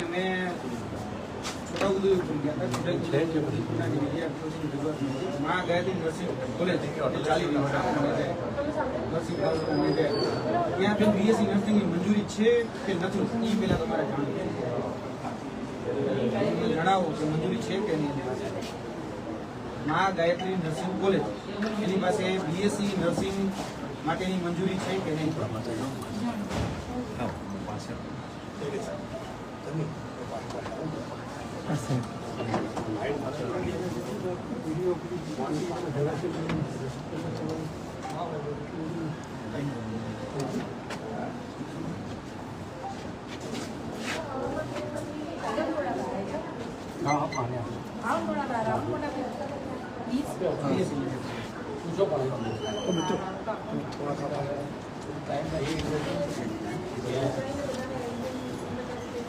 मैं છોટાઉદેપુર ગયા હતા. છોટાઉદેપુરના જે વિદ્યાર્થીઓની રજૂઆત હતી, માં ગાયત્રી નર્સિંગ કોલેજ ચાલી રહી છે નર્સિંગ કોલેજ, ત્યાં બેન બીએસસી નર્સિંગની મંજૂરી છે કે નથી એ પહેલા તમારે જણાવો કે મંજૂરી છે કે નહીં. માં ગાયત્રી નર્સિંગ કોલેજ એની પાસે બીએસસી નર્સિંગ માટેની મંજૂરી છે કે નહીં.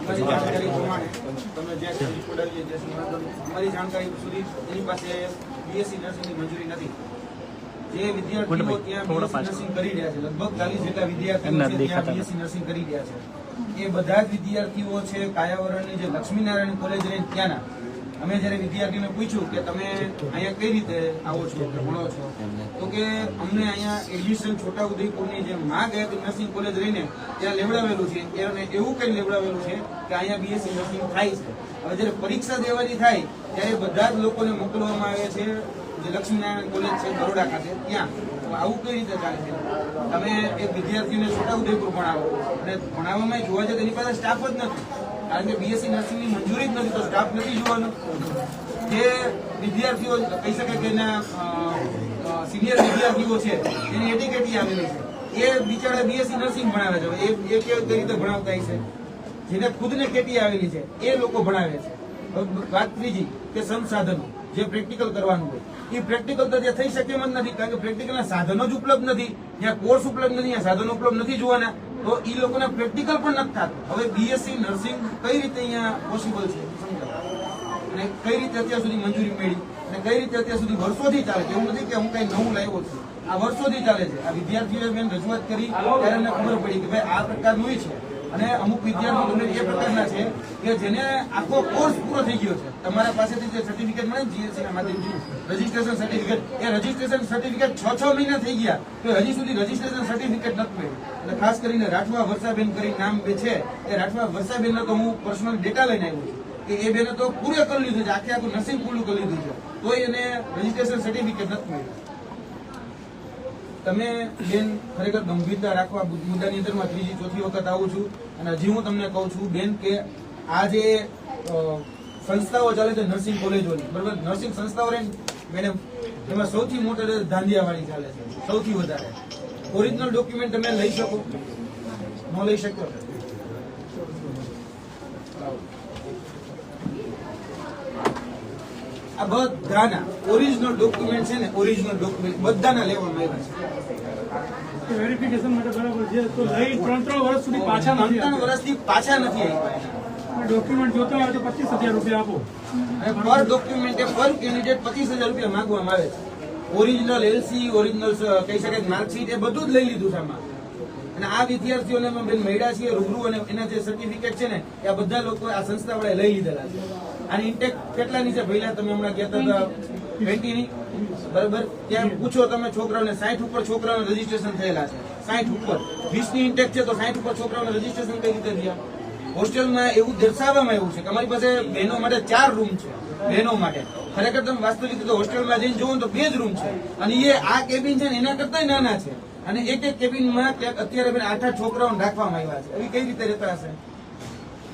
અમારી જાણકારી પ્રમાણે તમે જ્યાં રિપોર્ટ આવી અમારી જાણકારી સુધી એની પાસે બીએસસી નર્સિંગની મંજૂરી નથી. જે વિદ્યાર્થીઓ ત્યાં બીએસસી નર્સિંગ કરી રહ્યા છે, લગભગ 40 જેટલા વિદ્યાર્થીઓ છે ત્યાં બીએસસી નર્સિંગ કરી રહ્યા છે. એ બધા જ વિદ્યાર્થીઓ છે કાયાવરણની જે લક્ષ્મીનારાયણ કોલેજ રહીને ત્યાંના. અમે જયારે વિદ્યાર્થીઓને પૂછ્યું કે તમે અહીંયા કઈ રીતે આવો છો, ભણો છો, તો કે અમને અહીંયા એડમિશન છોટાઉદેપુરની જે માં ગાયત્રી નર્સિંગ કોલેજ રહીને ત્યાં લેવડાવેલું છે. અને એવું કઈ લેવડાવેલું છે કે અહીંયા બીએસસી નર્સિંગ થાય છે. હવે જયારે પરીક્ષા દેવાની થાય ત્યારે બધા જ લોકોને મોકલવામાં આવે છે જે લક્ષ્મીનારાયણ કોલેજ છે બરોડા ખાતે ત્યાં. આવું કઈ રીતે ચાલે છે? તમે એક વિદ્યાર્થીને છોટાઉદેપુર ભણાવો અને ભણાવવામાં જોવા જાય તેની પાસે સ્ટાફ જ નથી, કારણ કે બીએસસી નર્સિંગની મંજૂરી જ નથી, તો સ્ટાફ નથી જોવાનો. જે વિદ્યાર્થીઓ કહી શકે કે એના સિનિયર વિદ્યાર્થીઓ છે એની એટીકેટી આવેલી છે, એ બિચારા બીએસસી નર્સિંગ ભણાવે છે. એ કેવી રીતે ભણાવતા છે? જેને ખુદને કેટી આવેલી છે એ લોકો ભણાવે છે. વાત ત્રીજી કે સંસાધનો જે પ્રેક્ટિકલ કરવાનું હોય એ પ્રેક્ટિકલ તો ત્યાં થઈ શકે એમ જ નથી, કારણ કે પ્રેક્ટિકલના સાધનો જ ઉપલબ્ધ નથી, જ્યાં કોર્સ ઉપલબ્ધ નથી, ત્યાં સાધનો ઉપલબ્ધ નથી જોવાના, તો એ લોકોના પ્રેક્ટિકલ પણ નથી થતું. હવે બીએસસી નર્સિંગ કઈ રીતે અહીંયા પોસિબલ છે અને કઈ રીતે અત્યાર સુધી મંજૂરી મેળવી અને કઈ રીતે અત્યાર સુધી વર્ષોથી ચાલે છે? એવું નથી કે હું કઈ નવું લાવ્યો છું, આ વર્ષોથી ચાલે છે. આ વિદ્યાર્થીઓએ મેં રજૂઆત કરી ત્યારે અમને ખબર પડી કે ભાઈ આ પ્રકારનું છે. અને અમુક વિદ્યાર્થીઓ તમને એ પ્રકારના છે કે જેને આખો કોર્સ પૂરો થઈ ગયો છે, તમારા પાસેથી જે સર્ટિફિકેટ મળે જીએસસી ના માધ્યમથી રજીસ્ટ્રેશન સર્ટિફિકેટ, એ રજીસ્ટ્રેશન સર્ટિફિકેટ 6 મહિના થઈ ગયા તો હજી સુધી રજીસ્ટ્રેશન સર્ટિફિકેટ નથી મળ્યું. એટલે ખાસ કરીને રાઠવા વર્ષાબેન કરી નામ બે છે, એ રાઠવા વર્ષાબેનનો તો હું પર્સનલ ડેટા લઈને આવ્યો છું કે એ બેને તો પૂરે કરી લીધું છે, આખે આખું નર્સિંગ પૂરું કરી લીધું છે, તો એને રજીસ્ટ્રેશન સર્ટિફિકેટ નથી મળ્યું. તમે બેન ખરેખર ગંભીરતા રાખવા મુદ્દાની અંદરમાં ત્રીજી ચોથી વખત આવું છું અને હજી હું તમને કહું છું બેન કે આ જે સંસ્થાઓ ચાલે છે નર્સિંગ કોલેજોની, બરાબર, નર્સિંગ સંસ્થાઓ રહે મેડમ, એમાં સૌથી મોટી ધાંધિયાવાળી ચાલે છે, સૌથી વધારે. ઓરિજિનલ ડોક્યુમેન્ટ તમે લઈ શકો, ન લઈ શકો? આ બધાના ઓરિજિનલ ડોક્યુમેન્ટ છે ને, ઓરિજિનલ ડોક્યુમેન્ટ બધાના લેવામાં આવ્યા છે. વેરિફિકેશન માટે બરાબર છે, તો લઈ 3 વર્ષ સુધી પાછા નથી, 3 વર્ષથી પાછા નથી આવ્યા. ડોક્યુમેન્ટ જોતા હોય તો 25,000 રૂપિયા આપો. પર ડોક્યુમેન્ટ પર કેન્ડિડેટ 25,000 રૂપિયા માંગવામાં આવે છે. ઓરિજિનલ એલસી, ઓરિજિનલ કહી શકાય માર્કશીટ, એ બધું જ લઈ લીધું છે આમાં. અને આ વિદ્યાર્થીઓને બેન મળ્યા છીએ રૂબરૂ, અને એના જે સર્ટિફિકેટ છે ને એ આ બધા લોકો આ સંસ્થાવાળાએ લઈ લીધેલા છે. આની ઇન્ટેક કેટલાની છે પહેલા તમે હમણાં કહેતા હતા 20 ની, બરાબર? ત્યાં પૂછો તમે છોકરાઓને, 60 ઉપર છોકરાઓને રજીસ્ટ્રેશન થયેલા છે, 60 ઉપર. 20 ની ઇન્ટેક છે તો 60 ઉપર છોકરાઓને રજીસ્ટ્રેશન કઈ રીતે થયા? હોસ્ટેલમાં એવું દર્શાવવામાં આવ્યું છે કે અમારી પાસે બહેનો માટે 4 રૂમ છે, બહેનો માટે. ખરેખર તમે વાસ્તવિક રીતે હોસ્ટેલમાં જઈને જોવો તો 2 જ રૂમ છે, અને એ આ કેબિન છે ને એના કરતા નાના છે, અને એક કેબિનમાં અત્યારે 8 છોકરાઓને રાખવામાં આવ્યા છે. એવી કઈ રીતે રહેતા હશે?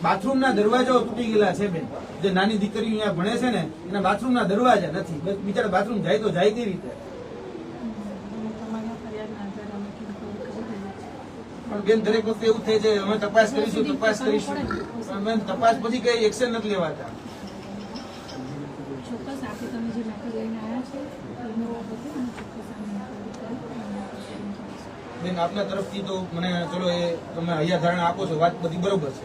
બાથરૂમના દરવાજાઓ તૂટી ગયેલા છે બેન. જે નાની દીકરીઓ અહીંયા ભણે છે ને એના બાથરૂમના દરવાજા નથી, બિચારા બાથરૂમ જાય તો જાય કઈ રીતે? પણ બેન દરેક વખતે એવું થાય છે અમે તપાસ કરીશું, તપાસ કરીશું, પણ બેન તપાસ પછી કઈ એક્શન નથી લેવાતા. બેન આપના તરફથી તો મને ચલો એ તમે અહીંયા ધારણા આપો છો, વાત બધી બરોબર છે.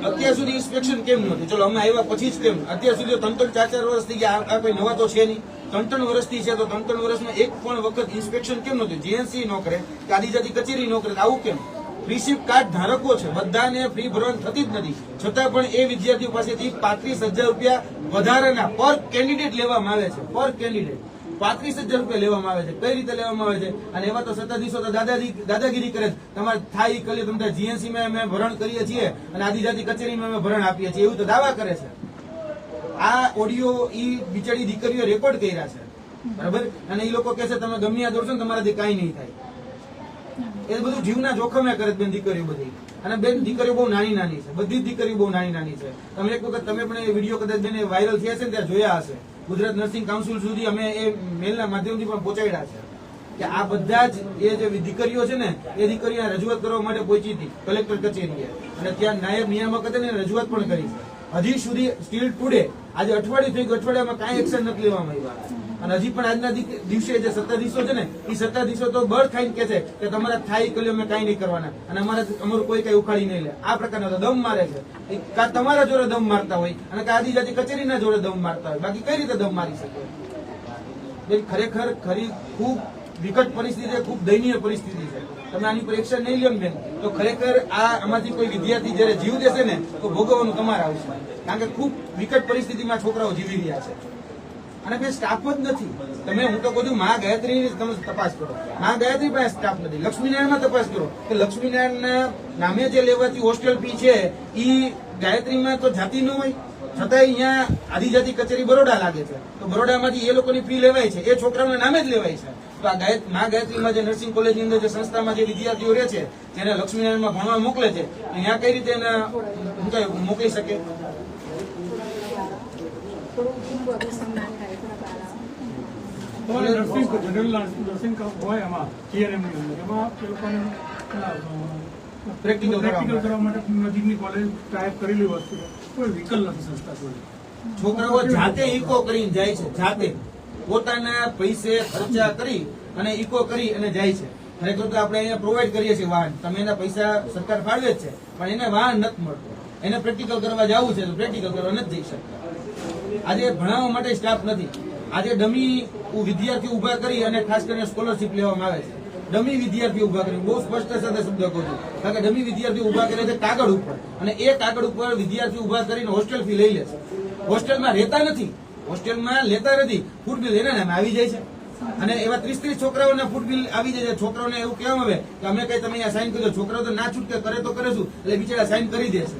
અત્યાર સુધી ઇન્સ્પેક્શન કેમ નહોતી? ચલો અમે આવ્યા પછી જ કેમ? અત્યાર સુધી 3-4 વર્ષથી આ કોઈ નવા તો છે નહીં, 3 વર્ષથી છે, તો 3 વર્ષમાં એક પણ વખત ઇન્સ્પેક્શન કેમ નહોતું? જીએનસી નો કરે કે આદિજાતિ કચેરી નો કરે, આવું કેમ? રિસિપ્ટ કાર્ડ ધારકો છે, બધાને ફી ભરવાની થતી જ નથી, છતાં પણ એ વિદ્યાર્થીઓ પાસેથી 35,000 રૂપિયા વધારાના પર કેન્ડિડેટ લેવામાં આવે છે. પર કેન્ડિડેટ 35,000 રૂપિયા લેવામાં આવે છે. કઈ રીતે લેવામાં આવે છે? અને એવા તો સત્તાધીશો તો દાદાગીરી કરે છે. તમારે થાય ઈ કરી, તમે જીએનસી માં અમે ભરણ કરીએ છીએ અને આદિજાતિ કચેરીમાં અમે ભરણ આપીએ છીએ, એવું તો દાવા કરે છે. આ ઓડિયો ઈ બિચારી દીકરીઓ રેકોર્ડ કર્યા છે, બરાબર? અને એ લોકો કહે છે તમે ગમે ત્યાં દોડશો ને તમારાથી કઈ નહીં થાય. એ બધું જીવના જોખમે કરે છે બેન દીકરીઓ બધી. અને બેન દીકરીઓ બહુ નાની નાની છે, બધી જ દીકરીઓ બહુ નાની નાની છે. તમે એક વખત તમે પણ એ વિડીયો કદાચ બેન વાયરલ થયા છે ને ત્યાં જોયા હશે. ગુજરાત નર્સિંગ કાઉન્સિલ સુધી અમે એ મેલના માધ્યમથી પણ પહોંચાડ્યા છે કે આ બધા જ એ જે દીકરીઓ છે ને એ દીકરીઓને રજૂઆત કરવા માટે પહોંચી હતી કલેક્ટર કચેરીએ, અને ત્યાં નાયબ નિયામક હતા ને રજૂઆત પણ કરી છે. હજી સુધી સ્ટીલ ટુડે આજે અઠવાડિયું થઈ ગયું, અઠવાડિયામાં કાંઈ એક્શન નથી લેવામાં આવ્યા. અને હજી પણ આજના દિવસે જે સત્તાધીશો છે ને એ સત્તાધીશો તો બળ ખાઈને કે છે કે તમારા થાય કર્યો અમે કાંઈ નહીં કરવાના અને અમારું કોઈ કઈ ઉખાડી નહીં લે. આ પ્રકારના તો દમ મારે છે. કાં તમારા જોડે દમ મારતા હોય અને કાં આદિજાતિ કચેરીના જોડે દમ મારતા હોય, બાકી કઈ રીતે દમ મારી શકે? બેન ખરેખર ખૂબ વિકટ પરિસ્થિતિ છે, ખૂબ દયનીય પરિસ્થિતિ છે. તમે આની પર એક્શન નહીં લ્યો ને બેન તો ખરેખર આમાંથી કોઈ વિદ્યાર્થી જયારે જીવ દેશે ને તો ભોગવવાનું તમારે આવશે. કારણ કે ખૂબ વિકટ પરિસ્થિતિમાં છોકરાઓ જીવી રહ્યા છે. અને બે સ્ટાફ જ નથી. તમે હું તો કહું મા ગાયત્રી તમે તપાસ કરો, મા ગાયત્રી પાસે સ્ટાફ નથી. લક્ષ્મીનારાયણમાં તપાસ કરો કે લક્ષ્મીનારાયણના નામે જે લેવાતી હોસ્ટેલ ફી છે એ ગાયત્રીમાં તો જાતી ન હોય, છતાં અહીંયા આદિજાતિ કચેરી બરોડા લાગે છે તો બરોડામાંથી એ લોકોની ફી લેવાય છે, એ છોકરાઓના નામે જ લેવાય છે. તો આ મા ગાયત્રીમાં જે નર્સિંગ કોલેજની અંદર જે સંસ્થામાં જે વિદ્યાર્થીઓ રહે છે જેને લક્ષ્મીનારાયણમાં ભણવા મોકલે છે અહીંયા કઈ રીતે એને મોકલી શકે? જનરલ નર્સિંગ હોય એમાં GNM ની અંદર એમાં એ લોકોને પ્રેક્ટિકલ કરવા માટે નજીકની કોલેજ ટ્રાય કરેલી વસ્તુ કોઈ વિકલ્પ નથી સંસ્થા જોડે. છોકરાઓ જાતે ઇકો કરીને જાય છે, જાતે પોતાના પૈસે ખર્ચા કરી અને ઇકો કરી અને જાય છે. ખરેખર તો આપણે અહીંયા પ્રોવાઈડ કરીએ છીએ વાહન, તમે એના પૈસા સરકાર ફાળવે જ છે પણ એને વાહન નથી મળતું. એને પ્રેક્ટિકલ કરવા જવું છે તો પ્રેક્ટિકલ કરવા નથી જઈ શકતા. આજે ભણાવવા માટે સ્ટાફ નથી. આજે ડમી વિદ્યાર્થી ઉભા કરી અને ખાસ કરીને સ્કોલરશીપ લેવામાં આવે છે. ડમી વિદ્યાર્થી ઉભા કરી, બહુ સ્પષ્ટ સાથે શબ્દ કહું છું, કારણ કે ડમી વિદ્યાર્થી ઉભા કરે છે કાગળ ઉપર અને એ કાગળ ઉપર વિદ્યાર્થી ઉભા કરીને હોસ્ટેલ ફી લઈ લે છે. હોસ્ટેલમાં રહેતા નથી, હોસ્ટેલમાં લેતા નથી, ફૂડ બિલ એના નામે આવી જાય છે. અને એવા 30 છોકરાઓના ફૂડ બિલ આવી જાય છે. છોકરાઓને એવું કહેવામાં આવે કે અમે કઈ તમે અહીંયા સાઈન કરી દો, છોકરાઓ તો ના છૂટકે કરે તો કરે શું, એટલે બિચારા સાઈન કરી દે છે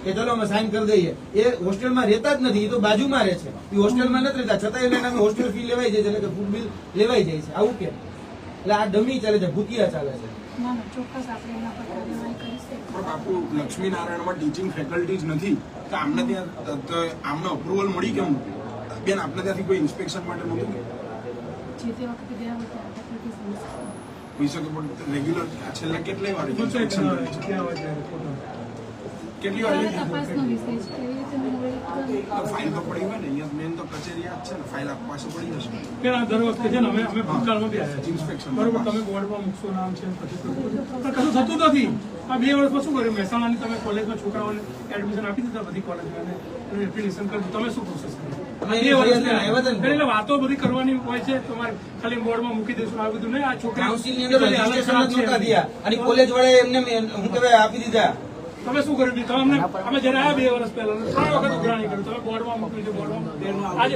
કે ચલો અમે સાઈન કરી દઈએ. એ હોસ્ટેલમાં રહેતા જ નથી, એ તો બાજુમાં રહે છે, એ હોસ્ટેલમાં નથી રહેતા, છતાં એના નામે હોસ્ટેલ ફી લેવાઈ જાય છે, એટલે કે ફૂડ બિલ લેવાઈ જાય છે. આવું કેમ? એટલે આ ડમી ચાલે છે, ભૂતિયા ચાલે છે. બાપુ લક્ષ્મીનારાયણમાં ટીચિંગ ફેકલ્ટી જ નથી તો આમને ત્યાં આમને અપ્રુવલ મળી કેમ બેન? આપને ત્યાંથી કોઈ ઇન્સ્પેક્શન માટે નહોતું હોઈ શકે પણ રેગ્યુલર છેલ્લા કેટલી વાર ઇન્સ્પેક્શન કેટલી વાર ફાઇલ તો પડી હોય ને અહીંયા મેન તો કચેરી જ છે ને, ફાઇલ આપવા પાસે પડી જશે. દર વખતે છે ને અમે ભૂતકાળમાં બી આવ્યા ઇન્સ્પેક્શન બરોબર, તમે બોર્ડમાં મૂકશો નામ છે પછી પણ કશું થતું નથી. આ 2 વર્ષમાં શું કર્યું? મહેસાણાની તમે કોલેજમાં છોકરાઓને એડમિશન આપી દીધા બધી કોલેજમાં એપ્લિકેશન કરી, તમે શું પ્રોસેસ કરી? 2 વર્ષ એટલે વાતો બધી કરવાની હોય છે, તમારે ખાલી બોર્ડમાં મૂકી દેશું આ બધું નહીં. આ છોકરા કાઉન્સિલની અંદર રજીસ્ટ્રેશન જ નહોતા થયા અને કોલેજ વાળાએ એમને હું કહેવાય આપી દીધા. તમે શું કર્યું? તમે અમે જયારે આ 2 વર્ષ પહેલા 3 વખત ઉઘરાણી કર્યું, તમે બોર્ડમાં મોકલી છે, બોર્ડમાં આજે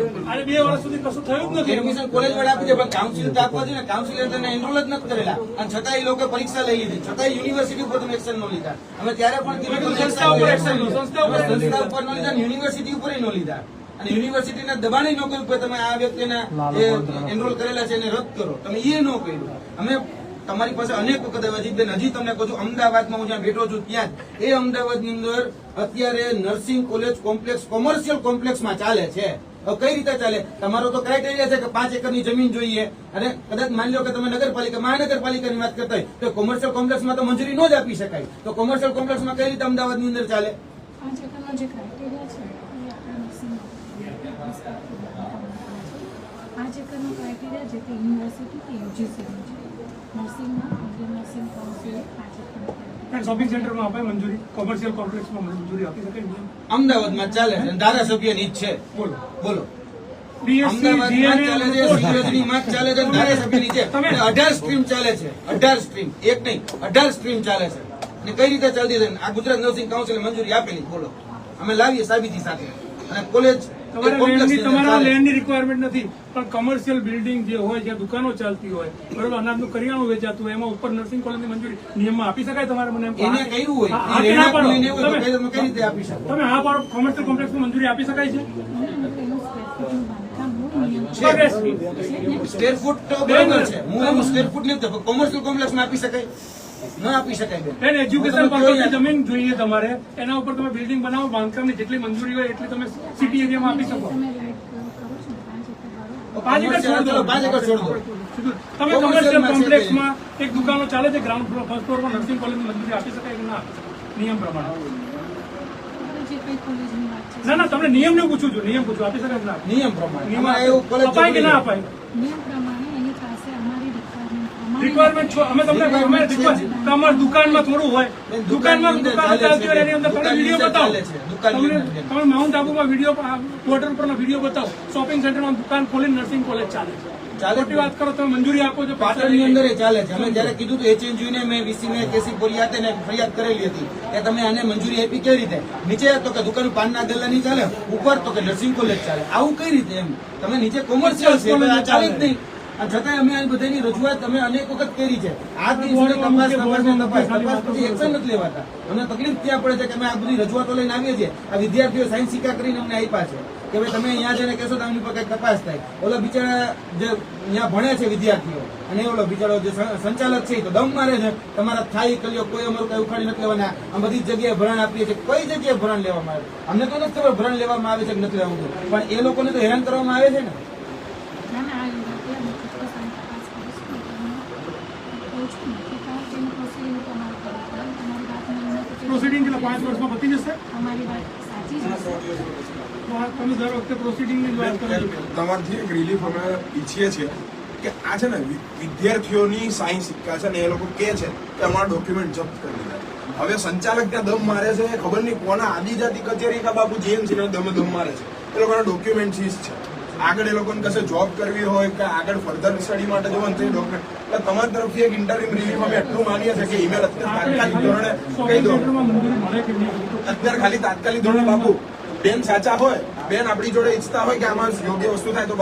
2 વર્ષ સુધી કશું થયું જ નથી. એડમિશન કોલેજ વાળા આપી દે પણ કાઉન્સિલ તો આપવા જોઈએ ને. કાઉન્સિલર તેને એનરોલ જ નથી કરેલા અને છતાં એ લોકો પરીક્ષા લઈ લીધી, છતાં યુનિવર્સિટી ઉપર તમે એક્શન ન લીધા. અમે ત્યારે પણ સંસ્થા ઉપર એક્શન લો, સંસ્થા ઉપર ન લીધા, યુનિવર્સિટી ઉપર ન લીધા. અને યુનિવર્સિટીના દબાણે ન કર્યું કે તમે આ વ્યક્તિના એનરોલ કરેલા છે એને રદ કરો, તમે એ ન કર્યું. અમે તમારી પાસે અનેક વખત અજીતબેન હજી તમને કહું છું, અમદાવાદમાં હું જ્યાં બેઠો છું ત્યાં એ અમદાવાદની અંદર અત્યારે નર્સિંગ કોલેજ કોમ્પ્લેક્સ કોમર્શિયલ કોમ્પ્લેક્સમાં ચાલે છે. હવે કઈ રીતે ચાલે? તમારો તો ક્રાઇટેરિયા છે કે 5 એકરની જમીન જોઈએ અને કદાચ માની લો કે તમે નગરપાલિકા મહાનગરપાલિકાની વાત કરતા હોય તો કોમર્શિયલ કોમ્પ્લેક્સમાં તો મંજૂરી ન જ આપી શકાય. તો કોમર્શિયલ કોમ્પ્લેક્સમાં કઈ રીતે અમદાવાદની અંદર ચાલે? 5 એકરનો જે ક્રાઇટેરિયા છે એ આપણા નર્સિંગ 5 એકરનો ક્રાઇટેરિયા જે તે યુનિવર્સિટી કે યુજીસીનો છે. નર્સિંગમાં ઇન્ડિયન નર્સિંગ કાઉન્સિલ 5 એકરનો શોપિંગ સેન્ટરમાં અપાય મંજૂરી, કોમર્શિયલ કોમ્પ્લેક્સમાં મંજૂરી આપી શકે? અમદાવાદમાં ચાલે છે, ધારાસભ્યની જ છે. બોલો બોલો BSc, અમદાવાદમાં ચાલે છે, GNM સુરતનીમાં ચાલે છે, ધારાસભ્યની છે. 18 સ્ટ્રીમ ચાલે છે, 18 સ્ટ્રીમ, એક નહીં 18 સ્ટ્રીમ ચાલે છે. ને કઈ રીતે ચાલતી હતી? આ ગુજરાત નર્સિંગ કાઉન્સિલે મંજૂરી આપેલી, બોલો. અમે લાવીએ સાબિતી સાથે. અને કોલેજ તમારા લેન્ડની રિક્વાયરમેન્ટ નથી, પણ કમર્શિયલ બિલ્ડિંગ જે હોય, જ્યાં દુકાનો ચાલતી હોય, બરોબર, અનાજનું કરિયાણું વેચાતું હોય, એમાં ઉપર નર્સિંગ કોલેજની મંજૂરી નિયમમાં આપી શકાય તમારે? મને એમ કહો. એને કર્યું હોય, હા, એ ના રહેણાંક પાડો. લઈને હોય તો તમે- કઈ રીતે આપી શકો? તમે હા પાડો, કોમર્શિયલ કોમ્પ્લેક્સમાં મંજૂરી આપી શકાય છે? એનું સ્પેસિફિક બાંધકામ હોય નિયમ છે. સ્ક્વેર ફૂટ તો બરાબર છે, હું એનું સ્ક્વેર ફૂટ નહીં તો કોમર્શિયલ કોમ્પ્લેક્સમાં આપી શકાય? ન આપી શકાય બેન. બેન, એજ્યુકેશન પર્પઝની જમીન જોઈએ તમારે, એના ઉપર તમે બિલ્ડિંગ બનાવો, બાંધકામની જેટલી મંજૂરી હોય એટલી તમે સિટી એરિયામાં આપી શકો. તમે રાઈટ કરો છો ને 5 એકર 5 એકર છોડ દો. 5 એકર છોડ દો. સીધું. તમે કમર્શિયલ કોમ્પ્લેક્સમાં એક દુકાનો ચાલે છે, ગ્રાઉન્ડ ફ્લોર ફર્સ્ટ ફ્લોર પર નર્સિંગ કોલેજની મંજૂરી આપી શકાય કે ના આપી શકાય? નિયમ પ્રમાણે. જે કઈ કોલેજની વાત છે ના ના, તમને નિયમને પૂછું છું, નિયમ પૂછું, આપી શકાય કે ના આપી? નિયમ પ્રમાણે નિયમ અમારે એવું કોલેજ અપાય કે ના અપાય? નિયમ પ્રમાણે એની પાસે અમારી રિક્વાયરમેન્ટ છો, અમે તમને તમારા દુકાનમાં થોડું હોય, દુકાનમાં દુકાનો ચાલતી હોય, એની અંદર તમે વિડીયો બતાવો. તમે માઉન્ટ આબુમાં વિડીયો, ક્વાર્ટર પરનો વિડીયો બતાવો, શોપિંગ સેન્ટરમાં દુકાન ખોલીને નર્સિંગ કોલેજ ચાલે છે. ખોટી વાત કરો, તમે મંજૂરી આપો છો, પાટણની અંદર એ ચાલે છે. અમે જયારે કીધું હતું HNGU ને મેં VC ને કેસી બોરિયાતે ને ફરિયાદ કરેલી હતી કે તમે આને મંજૂરી આપી કેવી રીતે? નીચે તો કે દુકાન પાનના ગલ્લા નહીં ચાલે, ઉપર તો કે નર્સિંગ કોલેજ ચાલે. આવું કઈ રીતે? એમ તમે નીચે કોમર્શિયલ છે તો આ ચાલે જ નહીં. છતાં અમે આ બધાની રજૂઆત અમે અનેક વખત કરી છે. આ દિન સુધી તપાસ પછી એક્શન નથી લેવાતા. અમને તકલીફ ત્યાં પડે છે કે અમે આ બધી રજૂઆતો લઈને આવીએ છીએ. આ વિદ્યાર્થીઓ સાયન્સ સિક્કા કરીને અમને આપ્યા છે કે ભાઈ તમે અહીંયા જઈને કહેશો તો આમની પર કઈ તપાસ થાય. ઓલા બિચારા જે અહીંયા ભણે છે વિદ્યાર્થીઓ, અને ઓલો બિચારો જે સંચાલક છે એ તો દમ મારે છે, તમારા થાય કર્યો, કોઈ અમારું કઈ ઉખાડી નથી લેવાના. આ બધી જગ્યાએ ભરણ આપીએ છીએ, કઈ જગ્યાએ ભરણ લેવામાં આવે? અમને તો નથી ખબર ભરણ લેવામાં આવે છે કે નથી લેવાનું, પણ એ લોકોને તો હેરાન કરવામાં આવે છે ને. ના ના આ યોગ્ય નથી. ચોક્કસ આની તપાસ કરીશું. કહું છું ને કે તેનું પ્રોસિડિંગ તમારે કરવું પડે. તમારી વાત મને પ્રોસિડિંગ કેટલા 5 વર્ષમાં પતી જશે? તમારી વાત સાચી જ હશે. તો આ તમે દર વખતે પ્રોસિડિંગની જ વાત કરો છો. તમારથી એક રિલીફ અમે ઈચ્છીએ છીએ કે આ છે ને વિદ્યાર્થીઓની સાયન્સ સિક્કા છે ને એ લોકો કે છે કે અમારા ડોક્યુમેન્ટ જપ્ત કરી દીધા. હવે સંચાલક ત્યાં દમ મારે છે, ખબર નહીં કોના આદિજાતિ કચેરી કા બાપુ GMC ને દમ મારે છે. એ લોકોના ડોક્યુમેન્ટ સીઝ છે. આગળ એ લોકોને કશે જોબ કરવી હોય કે આગળ ફર્ધર સ્ટડી માટે જવાનું તો ડોક્યુમેન્ટ. એટલે તમારી તરફથી એક ઇન્ટરિમ રિલીફ અમે એટલું માનીએ છીએ કે ઈમેલ અત્યારે તાત્કાલિક ધોરણે કહી દો. મંજૂરી મળે કે નહીં? અત્યારે ખાલી તાત્કાલિક ધોરણે બાપુ બેન સાચા હોય, બેન આપણી જોડે ઈચ્છતા હોય કે આમાં યોગ્ય વસ્તુ થાય તો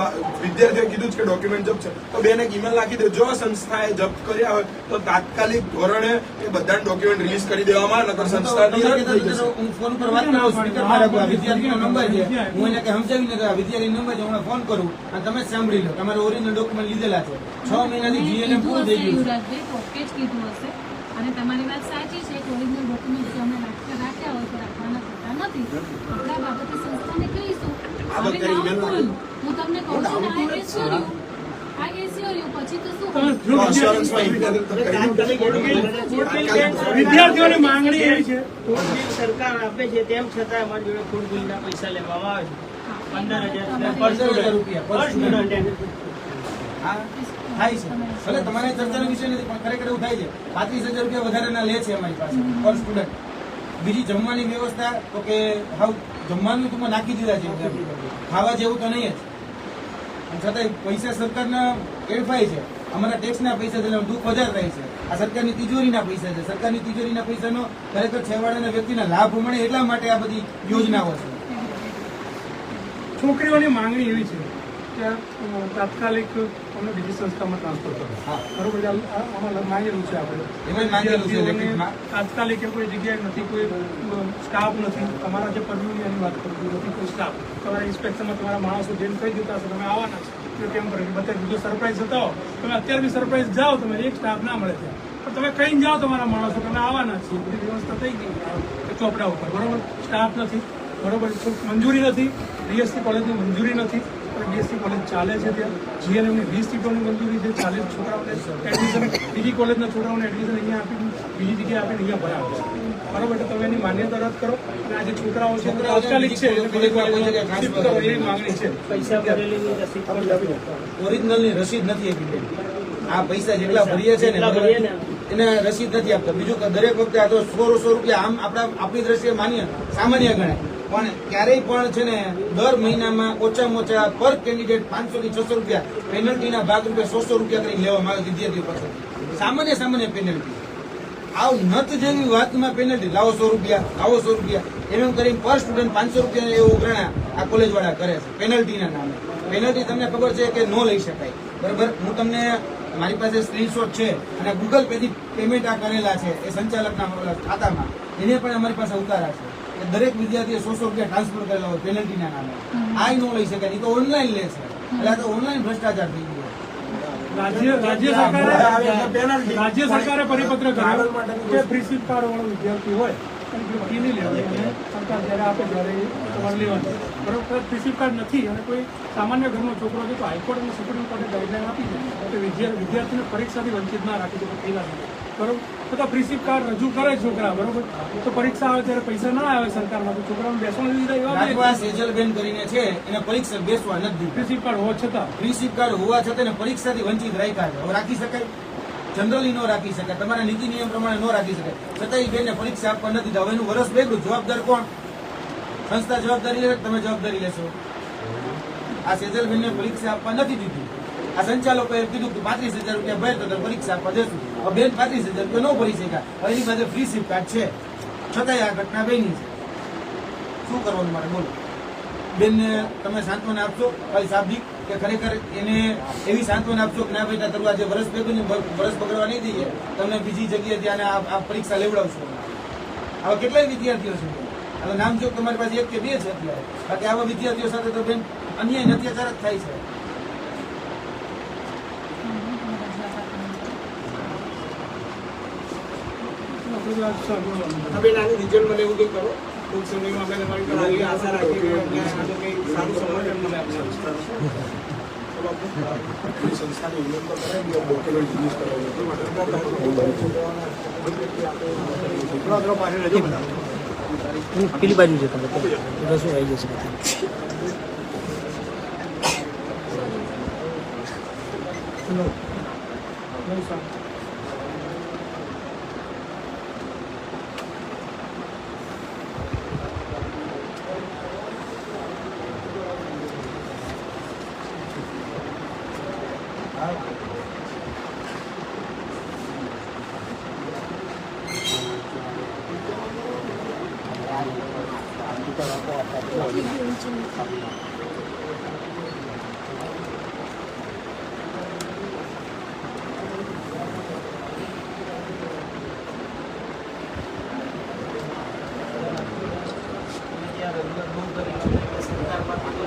વિદ્યાર્થીઓ કીધું છે કે ડોક્યુમેન્ટ જપ્ત છે તો બેન એક ઈમેલ નાખી દે. જો સંસ્થાએ જપ્ત કર્યા હોય તો તાત્કાલિક ધોરણે એ બધા ડોક્યુમેન્ટ રિલીઝ કરી દેવામાં, નકર સંસ્થાની રદ થઈ જશે. હું ફોન પર વાત કરું, સ્પીકર મારા વિદ્યાર્થીનો નંબર છે, હું એને સમજાવીને કે વિદ્યાર્થી નંબર છે, હું ફોન કરું અને તમે જ સાંભળી લો. તમારે ઓરિજિનલ ડોક્યુમેન્ટ લીધેલા છે, 6 મહિનાથી GNM પૂરું થઈ ગયું છે. યુવરાજભાઈ ઓકે જ કીધું હશે. અને તમારી વાત સાચી છે કે ઓરિજિનલ ડોક્યુમેન્ટ જો અમે રાખ્યા હોય તો રાખવાના થતા નથી. આપણા બાબતે સંસ્થાને કહીશું. હવે નામ બોલું. હું તમને કહું છું ને આ એસ્યોર્યું પછી તો શું તમે જો અશ્યોરન્સમાં વિદ્યાર્થીઓની માંગણી એવી છે. સરકાર આપે છે તેમ છતાં અમારી જોડે ફૂડ બિલના પૈસા લેવામાં આવે છે 15,000 રૂપિયા પર સ્ટુડન્ટ. હા, થાય છે. ભલે તમારે ચર્ચાનો વિષય નથી, પણ ખરેખર એવું થાય છે. 35,000 રૂપિયા વધારેના લે છે અમારી પાસે પર સ્ટુડન્ટ. બીજી જમવાની વ્યવસ્થા તો કે હાવ જમવાનું તમે નાખી દીધા છે, ખાવા જેવું તો નહીં જ. અને છતાંય પૈસા સરકારના એડફાય છે. અમારા ટેક્સના પૈસા છે, દુઃખ વધારે થાય છે. આ સરકારની તિજોરીના પૈસા છે. સરકારની તિજોરીના પૈસાનો ખરેખર છેવાડાના વ્યક્તિના લાભ મળે એટલા માટે આ બધી યોજનાઓ છે. છોકરીઓની માંગણી એવી છે કે તાત્કાલિક અમને બીજી સંસ્થામાં ટ્રાન્સફર કરો. હા. બરોબર છે. આમાં માંગેલું છે આપણે. એમાં માંગેલું છે લેખિતમાં. તાત્કાલિક એ કોઈ જગ્યાએ નથી, કોઈ સ્ટાફ નથી. તમારા જે પરવ્યુની એની વાત કરું છું, નથી કોઈ સ્ટાફ. તમારા ઇન્સ્પેક્શનમાં તમારા માણસો જેમ કહી દેતા હશે તમે આવવાના છે કેમ કરે બધા બીજો સરપ્રાઈઝ જતા હો. તમે અત્યારે બી સરપ્રાઈઝ જાઓ, તમે એક સ્ટાફ ના મળે ત્યાં, પણ તમે કહીને જાઓ તમારા માણસો તમે આવવાના છીએ. બધી વ્યવસ્થા થઈ ગઈ ચોપડા ઉપર. બરોબર, સ્ટાફ નથી, બરોબર, મંજૂરી નથી, BSc કોલેજની મંજૂરી નથી. BSc કોલેજ ચાલે છે ત્યાં. GNMની 20 સીટોની મંજૂરી છે, 40 છોકરાઓને એડમિશન, બીજી કોલેજના છોકરાઓને એડમિશન અહીંયા આપી, બીજી જગ્યાએ આપીને અહીંયા ભરાવે છે. બરોબર, એટલે તમે એની માન્યતા રદ કરો અને આ જે છોકરાઓ છે તાત્કાલિક છે બીજી કોલેજમાં શિફ્ટ કરો એવી માંગણી છે. પૈસા ભરેલી રસીદ પણ નથી. ઓરિજિનલની રસીદ નથી આપી. આ પૈસા જેટલા ભરીએ છે ને એને રસીદ નથી આપતા. બીજું કે દરેક વખતે આ તો 100 રૂપિયા આમ આપણી દ્રષ્ટિએ માન્ય સામાન્ય ગણાય, પણ ક્યારેય પણ છે ને દર મહિનામાં ઓછામાં ઓછા પર કેન્ડિડેટ 500 થી 600 રૂપિયા પેનલ્ટીના ભાગરૂપે 100 રૂપિયા કરીને લેવામાં આવે વિદ્યાર્થીઓ પાસે. સામાન્ય પેનલ્ટી. આવ નત જેવી વાતમાં પેનલ્ટી લાવો 100 રૂપિયા લાવો 100 રૂપિયા એમ કરીને પર સ્ટુડન્ટ 500 રૂપિયા એવું ઉઘરાણા આ કોલેજ વાળા કરે છે પેનલ્ટીના નામે. પેનલ્ટી તમને ખબર છે કે નો લઈ શકાય, બરાબર. હું તમને મારી પાસે સ્ક્રીનશોટ છે અને ગૂગલ પેથી પેમેન્ટ આ કરેલા છે એ સંચાલકના ખાતામાં, એને પણ અમારી પાસે ઉતારા છે કે દરેક વિદ્યાર્થીએ 100 રૂપિયા ટ્રાન્સફર કરેલા હોય પેનલ્ટીના નામે. આ નો લઈ શકાય, એ તો ઓનલાઈન લે છે. એટલે આ તો ઓનલાઈન ભ્રષ્ટાચાર થઈ ગયો. રાજ્ય સરકારે પરિપત્ર કર્યો કે પ્રિન્સિપ કાર્ડ વાળો વિદ્યાર્થી હોય ફી નહીં લેવાની અને સરકાર જયારે આપે ત્યારે તમારે લેવાની, બરોબર. પ્રિન્સિપ કાર્ડ નથી અને કોઈ સામાન્ય ઘરનો છોકરો છે તો હાઈકોર્ટ અને સુપ્રીમ કોર્ટે ગાઈડલાઈન આપી છે કે વિદ્યાર્થીને પરીક્ષાથી વંચિત ના રાખી શકે ફી ના રાખે, બરોબર. તો પ્રિન્સિપ કાર્ડ રજૂ કરે છોકરા, બરોબર, તો પરીક્ષા આવે ત્યારે પૈસા ના આવે સરકારમાં તો છોકરાઓને બેસવા દીધા એવા સેજલબેન કરીને છે એને પરીક્ષા બેસવા નથી દીધી. પ્રિન્સિપ કાર્ડ હોવા છતાં પ્રિન્સિપ કાર્ડ હોવા છતાં એને પરીક્ષાથી વંચિત રાખ્યા છે. હવે રાખી શકાય? જનરલી નો રાખી શકાય, તમારા નીતિ નિયમ પ્રમાણે નો રાખી શકાય. છતાં એ બેનને પરીક્ષા આપવા નથી દીધા. હવે એનું વર્ષ બેગડું, જવાબદાર કોણ? સંસ્થા જવાબદારી લે, તમે જવાબદારી લેશો? આ સેજલબેનને પરીક્ષા આપવા નથી દીધી. આ સંચાલકોએ કીધું કે 35,000 રૂપિયા ભરે તો પરીક્ષા આપવા દેશું. હવે બેન 35,000 રૂપિયા ન ભરી શક્યા. હવે એની પાસે ફ્રી સિપ કાર્ડ છે, છતાંય આ ઘટના બની છે. શું કરવાનું મારે બોલો? બેનને તમે સાંત્વના આપશો ખાલી શાબ્દિક, કે ખરેખર એને એવી સાંત્વના આપશો કે ના બેટા તારું આજે વર્ષ બગડવા નહીં દઈએ, તમને બીજી જગ્યાએ ત્યાં આ પરીક્ષા લેવડાવશો? આવા કેટલાય વિદ્યાર્થીઓ છે. હવે નામ જો તમારી પાસે 1 કે 2 છે અત્યારે, બાકી આવા વિદ્યાર્થીઓ સાથે તો બેન અન્યાય અત્યાચાર જ થાય છે. હવે નાનું રિઝલ્ટ મને એવું કંઈક કરો. ટૂંક સમયમાં અમે તમારી પર આવી આશા રાખીએ કે અમને આનું કંઈ સારું સમર્થન મળે આપશે. સંસ્થાની વિનંતી કરે કે ડોક્યુમેન્ટ રિલીઝ કરાવવું તે માટે પેલી બાજુ છે તમે રસોઈ આવી જશે.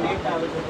લેટ આવે છે